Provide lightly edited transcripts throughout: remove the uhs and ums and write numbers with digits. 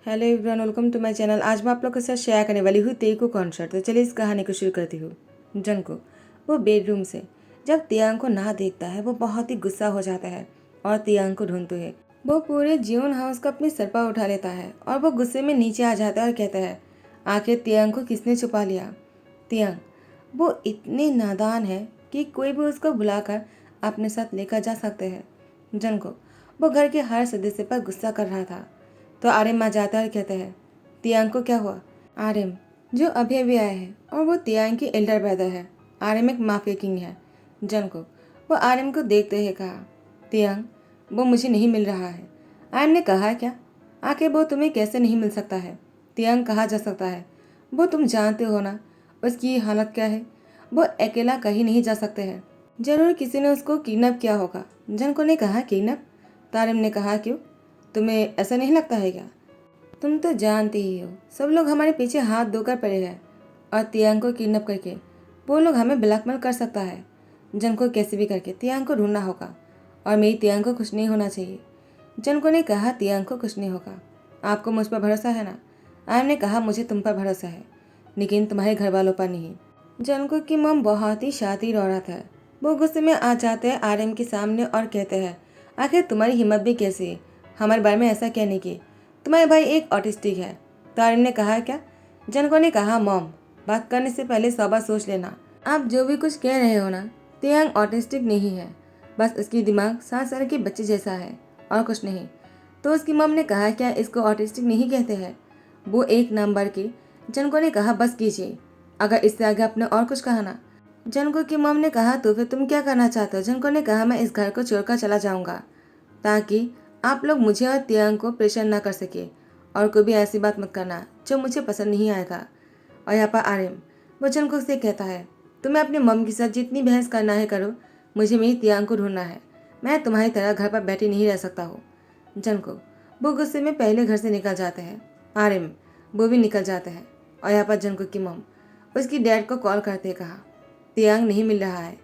Hello everyone, welcome to my channel. आज मैं आप लोग के साथ शेयर करने वाली हूँ तेईको कॉन्सर्ट। तो चलिए इस कहानी को शुरू करती हूँ। जंको वो बेडरूम से जब तियांग को ना देखता है वो बहुत ही गुस्सा हो जाता है और तियांग को ढूंढते है। वो पूरे जियोन हाउस को अपने सर पर उठा लेता है और वो गुस्से में नीचे आ जाता है और कहता है, आखिर तियांग को किसने छुपा लिया। तियांग वो इतने नादान है कि कोई भी उसको बुलाकर अपने साथ लेकर जा सकते हैं। जंको वो घर के हर सदस्य पर गुस्सा कर रहा था। तो आर्यम आ जाता है और कहते हैं, तियांग को क्या हुआ। आर्यम जो अभी अभी आया है और वो तियांग की एल्डर ब्रदर है। आर्यम एक माफिया किंग है। जन को वो आर्यम को देखते हुए कहा, तियांग वो मुझे नहीं मिल रहा है। आर्यम ने कहा, क्या आखिर वो तुम्हें कैसे नहीं मिल सकता है। तियांग कहा जा सकता है, वो तुम जानते हो ना उसकी हालत क्या है। वो अकेला कहीं नहीं जा सकते हैं। जरूर किसी ने उसको किडनैप किया होगा। जनको ने कहा, किडनैप। तारिम ने कहा, क्यों, तुम्हें ऐसा नहीं लगता है क्या। तुम तो जानते ही हो सब लोग हमारे पीछे हाथ धोकर पड़े हैं और तियांग को किडनैप करके वो लोग हमें ब्लैकमेल कर सकता है। जन को कैसे भी करके तियांग को ढूंढना होगा और मेरी तियांग को कुछ नहीं होना चाहिए। जनको ने कहा, तियांग को कुछ नहीं होगा, आपको मुझ पर भरोसा है ना। आयम ने कहा, मुझे तुम पर भरोसा है लेकिन तुम्हारे घर वालों पर नहीं। जनको की मम बहुत ही शातिर औरत है। वो गुस्से में आ जाते हैं आर्यन के सामने और कहते हैं, आखिर तुम्हारी हिम्मत भी कैसी है हमारे बारे में ऐसा कहने की। तुम्हारे भाई एक ऑटिस्टिक है। तो आर्यन ने कहा, क्या। जनको ने कहा, मॉम बात करने से पहले 100 बार सोच लेना। आप जो भी कुछ कह रहे हो ना, तियांग ऑटिस्टिक नहीं है, बस उसकी दिमाग 7 साल के बच्चे जैसा है और कुछ नहीं। तो उसकी मम ने कहा, क्या इसको ऑटिस्टिक नहीं कहते हैं। वो एक नंबर की। जनको ने कहा, बस कीजिए, अगर इससे आगे आपने और कुछ कहा ना। जनको की मम ने कहा, तो फिर तुम क्या करना चाहते हो। जनको ने कहा, मैं इस घर को छोड़कर चला जाऊंगा ताकि आप लोग मुझे और तियांग को परेशान ना कर सके और कोई भी ऐसी बात मत करना जो मुझे पसंद नहीं आएगा। और यहाँ पर आर्यम वो जनको से कहता है, तुम्हें अपने मम के साथ जितनी बहस करना है करो, मुझे मेरी तियांग को ढूंढना है। मैं तुम्हारी तरह घर पर बैठी नहीं रह सकता हूँ। जनको वो गुस्से में पहले घर से निकल जाते हैं। आर्यम वो भी निकल जाते हैं और यहाँ पर जनको की मम उसकी डैड को कॉल करते कहा, तियांग नहीं मिल रहा है।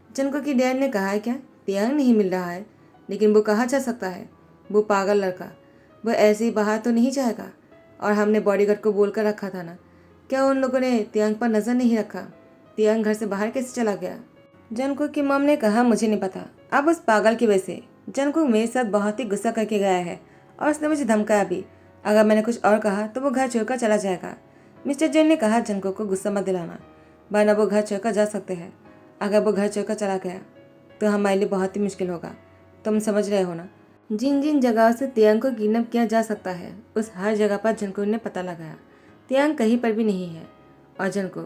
जनको की डैड ने कहा, क्या तियांग नहीं मिल रहा है, लेकिन वो कहाँ जा सकता है। वो पागल लड़का वो ऐसे ही बाहर तो नहीं जाएगा। और हमने बॉडीगार्ड को बोल कर रखा था ना, क्या उन लोगों ने तियांग पर नजर नहीं रखा। तियांग घर से बाहर कैसे चला गया। जनको की मम ने कहा, मुझे नहीं पता। अब उस पागल की वजह से जनको मेरे साथ बहुत ही गुस्सा करके गया है और उसने मुझे धमकाया भी। अगर मैंने कुछ और कहा तो वो घर छोड़कर चला जाएगा। मिस्टर जैन ने कहा, जनको को गुस्सा मत दिलाना, वरना वो घर छोड़कर जा सकते हैं। अगर वो घर छोड़कर चला गया तो हमारे लिए बहुत ही मुश्किल होगा। तुम समझ रहे हो ना। जिन जिन जगहों से तियांग को किडनैप किया जा सकता है उस हर जगह पर जनको ने पता लगाया। तियांग कहीं पर भी नहीं है और जनको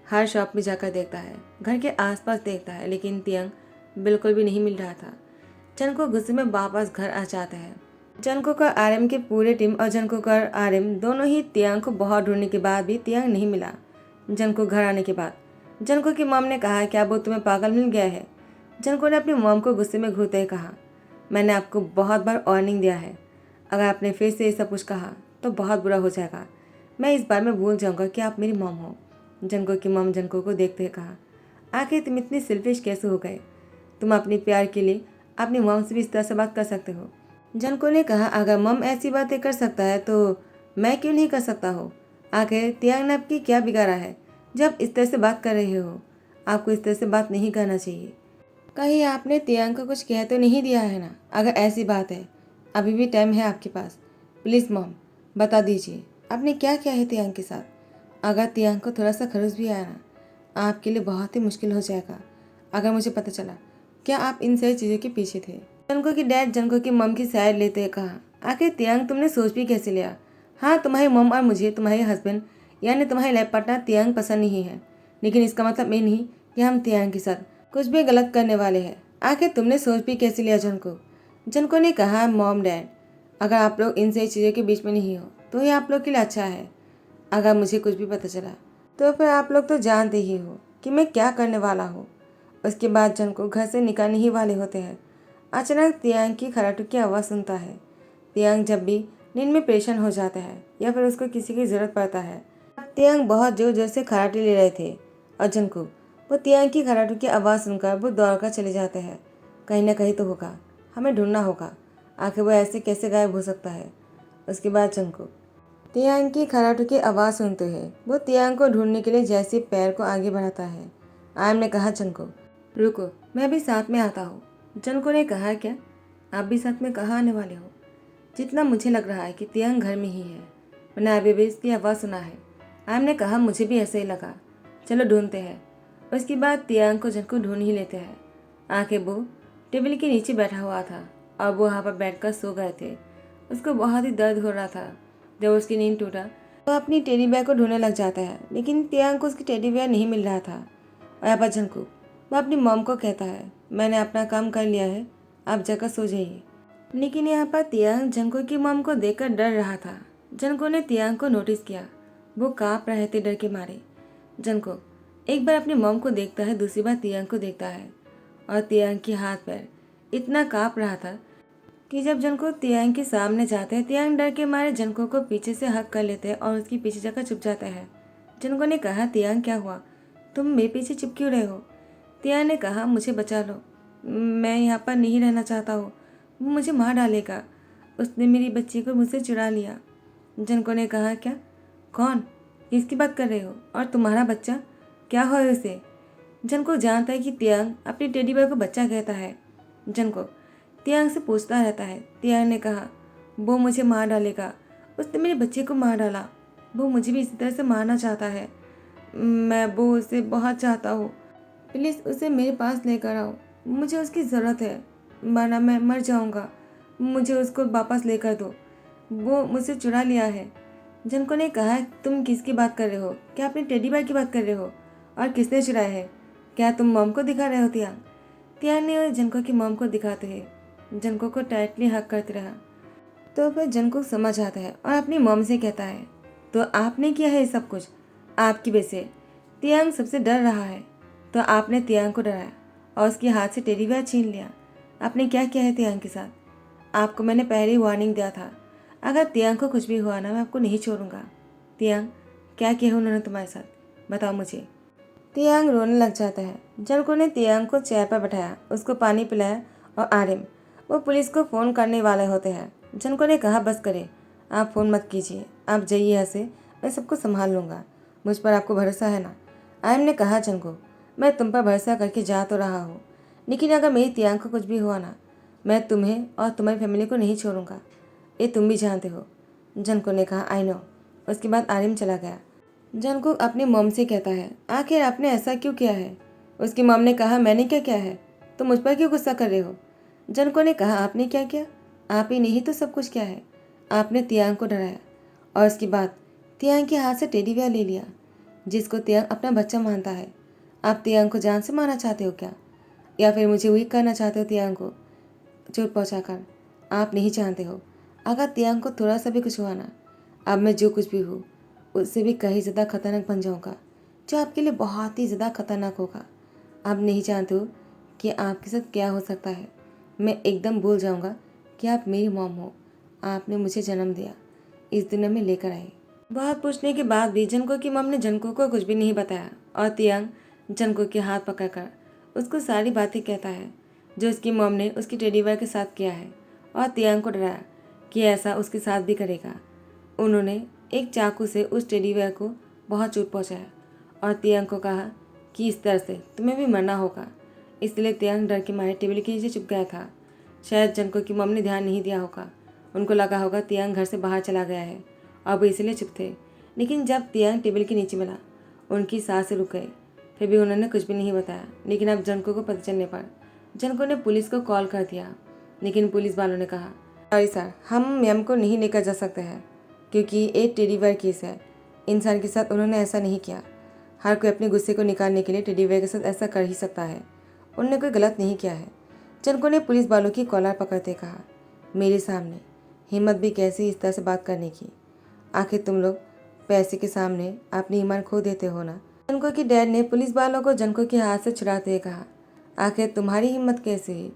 हर शॉप में जाकर देखता है, घर के आसपास देखता है, लेकिन तियांग बिल्कुल भी नहीं मिल रहा था। जनको गुस्से में वापस घर आ जाते हैं। जनको का आर्यम के पूरे टीम और जनको का आर्यम दोनों ही तियांग को बहुत ढूंढने के बाद भी तियांग नहीं मिला। जनको घर आने के बाद जनको की मॉम ने कहा, क्या वो तुम्हें पागल मिल गया है। जनको ने अपनी मॉम को गुस्से में घूरते हुए कहा, मैंने आपको बहुत बार वार्निंग दिया है, अगर आपने फिर से ये सब कुछ कहा तो बहुत बुरा हो जाएगा। मैं इस बार में भूल जाऊंगा कि आप मेरी मॉम हो। जनको की मॉम जनको को देखते हुए कहा, आखिर तुम इतनी सेल्फिश कैसे हो गए। तुम अपने प्यार के लिए अपनी मॉम से भी इस तरह से बात कर सकते हो। जनको ने कहा, अगर मॉम ऐसी बातें कर सकता है तो मैं क्यों नहीं कर सकता हूँ। आखिर तियांग ने आपकी क्या बिगाड़ा है जब इस तरह से बात कर रहे हो। आपको इस तरह से बात नहीं करना चाहिए। कहीं आपने तियांग को कुछ कह तो नहीं दिया है ना। अगर ऐसी बात है अभी भी टाइम है आपके पास। प्लीज़ मॉम बता दीजिए आपने क्या किया है तियांग के साथ। अगर तियांग को थोड़ा सा खरूच भी आया ना, आपके लिए बहुत ही मुश्किल हो जाएगा अगर मुझे पता चला क्या आप इन सारी चीज़ों के पीछे थे। जनको की डैड जनको की मम की साइड लेते हुए कहा, आखिर तियांग तुमने सोच भी कैसे लिया। हाँ, तुम्हारी मम और मुझे तुम्हारे हस्बैंड यानी तुम्हारे लाइफ पार्टनर तियांग पसंद नहीं है, लेकिन इसका मतलब ये नहीं कि हम तियांग के साथ कुछ भी गलत करने वाले हैं। आखिर तुमने सोच भी कैसे लिया। जनको जनको ने कहा, मॉम डैड अगर आप लोग इन सही चीज़ों के बीच में नहीं हो तो ये आप लोग के लिए अच्छा है। अगर मुझे कुछ भी पता चला तो फिर आप लोग तो जानते ही हो कि मैं क्या करने वाला हूँ। उसके बाद जनको घर से निकलने ही वाले होते हैं। अचानक तियांग की खराटू की आवाज़ सुनता है। तियांग जब भी नींद में परेशान हो जाता है या फिर उसको किसी की ज़रूरत पड़ता है। तियांग बहुत जोर जोर से खराटे ले रहे थे और जनको वो तियांग की खराटू की आवाज़ सुनकर वो दौड़ कर चले जाते हैं। कहीं ना कहीं तो होगा, हमें ढूंढना होगा, आखिर वो ऐसे कैसे गायब हो सकता है। उसके बाद जनको तियांग की खराटू की आवाज़ सुनते हुए वो तियांग को ढूंढने के लिए जैसे पैर को आगे बढ़ाता है। आयम ने कहा, जनको रुको, मैं भी साथ में आता हूँ। जनको ने कहा, क्या आप भी साथ में कहाँ आने वाले हो? जितना मुझे लग रहा है कि तियांग घर में ही है, मैंने अभी भी इसकी आवाज़ सुना है। आयम ने कहा, मुझे भी ऐसे ही लगा, चलो ढूंढते हैं। उसके बाद तियांग को जनको ढूंढ ही लेते हैं। आके वो टेबल के नीचे बैठा हुआ था और वो वहाँ पर बैठकर सो गए थे। उसको बहुत ही दर्द हो रहा था। जब उसकी नींद टूटा तो अपनी टेडी बेयर को ढूंढने लग जाता है, लेकिन तियांग को उसकी टेडी बेयर नहीं मिल रहा था। और यहाँ पर जंकू वो अपनी मॉम को कहता है, मैंने अपना काम कर लिया है, आप जाकर सो जाइए। लेकिन यहाँ पर तियांग जंको की मॉम को देखकर डर रहा था। जंको ने तियांग को नोटिस किया, वो काँप रहे थे डर के मारे। जंको एक बार अपनी मॉम को देखता है, दूसरी बार तियांग को देखता है और तियांग की हाथ पैर इतना काँप रहा था कि जब जनको तियांग के सामने जाते हैं, तियांग डर के मारे जनको को पीछे से हक कर लेते हैं और उसके पीछे जाकर छुप जाता है। जनको ने कहा, तियांग क्या हुआ, तुम मेरे पीछे छुप क्यों रहे हो? तियांग ने कहा, मुझे बचा लो, मैं यहाँ पर नहीं रहना चाहता हूँ, वो मुझे मार डालेगा, उसने मेरी बच्ची को मुझसे चुरा लिया। जनको ने कहा, क्या, कौन, किसकी बात कर रहे हो, और तुम्हारा बच्चा क्या हुआ उसे? जनको जानता है कि तियांग अपनी टेडी बेयर को बच्चा कहता है। जनको तियांग से पूछता रहता है। तियांग ने कहा, वो मुझे मार डालेगा, उसने मेरे बच्चे को मार डाला, वो मुझे भी इसी तरह से मारना चाहता है, मैं वो उसे बहुत चाहता हूँ, प्लीज़ उसे मेरे पास लेकर आओ, मुझे उसकी ज़रूरत है, वरना मैं मर जाऊँगा, मुझे उसको वापस लेकर दो, वो मुझसे चुरा लिया है। जनको ने कहा, तुम किसकी बात कर रहे हो? क्या अपने टेडी बेयर की बात कर रहे हो? और किसने चुराया है? क्या तुम मॉम को दिखा रहे हो? तियांग तियांग ने जनको की मॉम को दिखाते हैं जनको को टाइटली हक करते रहा। तो फिर जनको समझ आता है और अपनी मॉम से कहता है, तो आपने किया है ये सब कुछ, आपकी वजह से तियांग सबसे डर रहा है, तो आपने तियांग को डराया और उसके हाथ से टेडी बेयर छीन लिया। आपने क्या किया है तियांग के साथ? आपको मैंने पहले ही वार्निंग दिया था, अगर तियांग को कुछ भी हुआ ना, मैं आपको नहीं छोड़ूंगा। तियांग क्या किया उन्होंने तुम्हारे साथ, बताओ मुझे। तियांग रोने लग जाता है। जनको ने तियांग को चेयर पर बैठाया, उसको पानी पिलाया और आरिम वो पुलिस को फ़ोन करने वाले होते हैं। जनको ने कहा, बस करें, आप फ़ोन मत कीजिए, आप जाइए यहाँ से, मैं सबको संभाल लूँगा, मुझ पर आपको भरोसा है ना? आरिम ने कहा, जनको मैं तुम पर भरोसा करके जा तो रहा हूँ, लेकिन अगर मेरी तियांग को कुछ भी हुआ ना, मैं तुम्हें और तुम्हारी फैमिली को नहीं छोड़ूंगा, ये तुम भी जानते हो। जनको ने कहा, आई नो। उसके बाद आरिम चला गया। जनको अपनी मॉम से कहता है, आखिर आपने ऐसा क्यों किया है? उसकी मॉम ने कहा, मैंने क्या किया है, तुम मुझ पर क्यों गुस्सा कर रहे हो? जनको ने कहा, आपने क्या किया? आप ही ने ही तो सब कुछ किया है, आपने तियांग को डराया और उसके बाद तियांग के हाथ से टेडी बेयर ले लिया, जिसको तियांग अपना बच्चा मानता है। आप तियांग को जान से मारना चाहते हो क्या, या फिर मुझे वीक करना चाहते हो तियांग को चोट पहुँचाकर? आप नहीं जानते हो, अगर तियांग को थोड़ा सा भी कुछ हुआ ना, अब मैं जो कुछ भी हूँ उससे भी कहीं ज़्यादा खतरनाक बन जाऊँगा, जो आपके लिए बहुत ही ज़्यादा खतरनाक होगा। आप नहीं जानते हो कि आपके साथ क्या हो सकता है। मैं एकदम भूल जाऊँगा कि आप मेरी मॉम हो, आपने मुझे जन्म दिया, इस दुनिया में लेकर आई। बहुत पूछने के बाद भी जनको की मॉम ने जनको को कुछ भी नहीं बताया और तियांग जनको के हाथ पकड़कर उसको सारी बातें कहता है जो उसकी मॉम ने उसकी टेडी बेयर के साथ किया है, और तियांग को डराया कि ऐसा उसके साथ भी करेगा। उन्होंने एक चाकू से उस टेडी बेयर को बहुत चोट पहुंचाया और तियांग को कहा कि इस तरह से तुम्हें भी मरना होगा। इसलिए तियांग डर के मारे टेबल के नीचे छुप गया था। शायद जनको की मॉम ने ध्यान नहीं दिया होगा, उनको लगा होगा तियांग घर से बाहर चला गया है और वो इसलिए चुप थे। लेकिन जब तियांग टेबल के नीचे मिला, उनकी सांसें रुक गई। फिर भी उन्होंने कुछ भी नहीं बताया। लेकिन अब जनको को पता चलने पर जनको ने पुलिस को कॉल कर दिया, लेकिन पुलिस वालों ने कहा, सॉरी सर, हम मैम को नहीं लेकर जा सकते हैं क्योंकि एक टेडी बेयर केस है। इंसान के साथ उन्होंने ऐसा नहीं किया। हर कोई अपने गुस्से को निकालने के लिए टेडी बेयर के साथ ऐसा कर ही सकता है, उन्होंने कोई गलत नहीं किया है। जनको ने पुलिस वालों की कॉलर पकड़ते कहा, मेरे सामने हिम्मत भी कैसी इस तरह से बात करने की, आखिर तुम लोग पैसे के सामने अपनी ईमान खो देते हो ना। जनको की डैड ने पुलिस वालों को जनको के हाथ से छुड़ाते हुए कहा, आखिर तुम्हारी हिम्मत कैसे हुई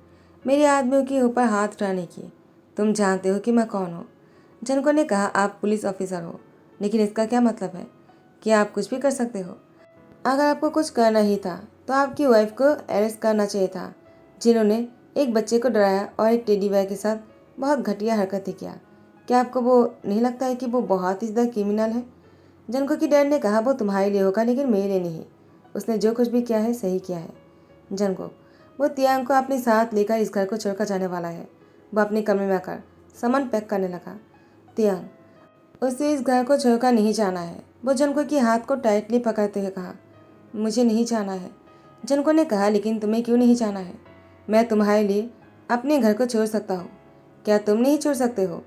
मेरे आदमियों के ऊपर हाथ उठाने की? तुम जानते हो कि मैं कौन हूँ। जनको ने कहा, आप पुलिस ऑफिसर हो, लेकिन इसका क्या मतलब है कि आप कुछ भी कर सकते हो? अगर आपको कुछ करना ही था तो आपकी वाइफ को अरेस्ट करना चाहिए था, जिन्होंने एक बच्चे को डराया और एक टेडी बेयर के साथ बहुत घटिया हरकतें किया। क्या आपको वो नहीं लगता है कि वो बहुत ही ज़्यादा क्रिमिनल है? जंको की डैड ने कहा, वो तुम्हारे लिए होगा लेकिन मेरे लिए नहीं। उसने जो कुछ भी किया है सही किया है। जंको, वो तियांग को अपने साथ लेकर इस घर को छोड़कर जाने वाला है। वो अपने कमरे में आकर सामान पैक करने लगा। तियांग, उसे इस घर को छोड़कर नहीं जाना है। वो जंको के हाथ को टाइटली पकड़ते हुए कहा, मुझे नहीं जाना है। जंको ने कहा, लेकिन तुम्हें क्यों नहीं जाना है? मैं तुम्हारे लिए अपने घर को छोड़ सकता हूँ, क्या तुम नहीं छोड़ सकते हो?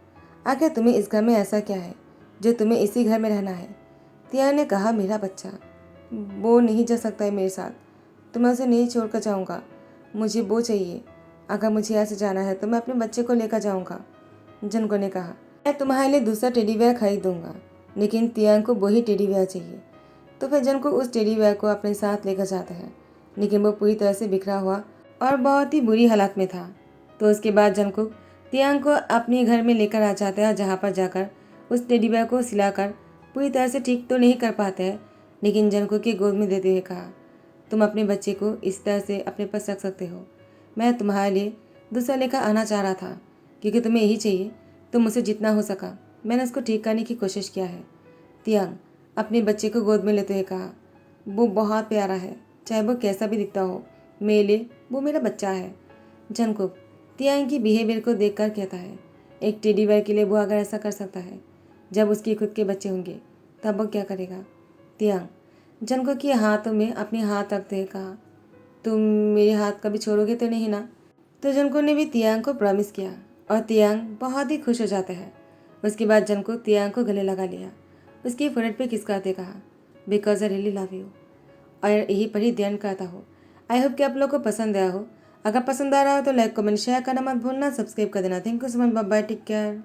आखिर तुम्हें इस घर में ऐसा क्या है जो तुम्हें इसी घर में रहना है? तियांग ने कहा, मेरा बच्चा, वो नहीं जा सकता है मेरे साथ, तो मैं उसे नहीं छोड़कर जाऊँगा। मुझे वो चाहिए। अगर मुझे यहाँ से जाना है तो मैं अपने बच्चे को लेकर जाऊँगा। जंको ने कहा, मैं तुम्हारे लिए दूसरा टेडी बेयर खरीद दूंगा, लेकिन तियांग को वही टेडी बेयर चाहिए। तो फिर जंको उस टेडी बेयर को अपने साथ लेकर जाता है, लेकिन वो पूरी तरह से बिखरा हुआ और बहुत ही बुरी हालत में था। तो उसके बाद जंको तियांग को अपने घर में लेकर आ जाता है, जहाँ पर जाकर उस टेडी बेयर को सिलाकर पूरी तरह से ठीक तो नहीं कर पाते हैं, लेकिन जंको की गोद में देते हुए कहा, तुम अपने बच्चे को इस तरह से अपने पास रख सकते हो। मैं तुम्हारे लिए दूसरा लेकर आना चाह रहा था, क्योंकि तुम्हें यही चाहिए। तो मुझसे जितना हो सका मैंने उसको ठीक करने की कोशिश किया है। तियांग अपने बच्चे को गोद में लेते हुए कहा, वो बहुत प्यारा है, चाहे वो कैसा भी दिखता हो, मेरे लिए वो मेरा बच्चा है। जंकुक तियांग की बिहेवियर को देखकर कहता है, एक टेडी बेयर के लिए वो अगर ऐसा कर सकता है, जब उसके खुद के बच्चे होंगे तब वो क्या करेगा? तियांग जंकुक के हाथों में अपने हाथ रखते हुए कहा, तुम मेरे हाथ कभी छोड़ोगे तो नहीं ना? तो जंको ने भी तियांग को प्रॉमिस किया और तियांग बहुत ही खुश हो जाता है। उसके बाद जंको तियांग को गले लगा लिया, उसकी फोrehead पे किस करते कहा, because I really love you. और यही पर ही ध्यान करता हो। आई होप कि आप लोग को पसंद आया हो। अगर पसंद आ रहा हो तो लाइक कमेंट शेयर करना मत भूलना, सब्सक्राइब कर देना। Thank you so much, bye bye, take care.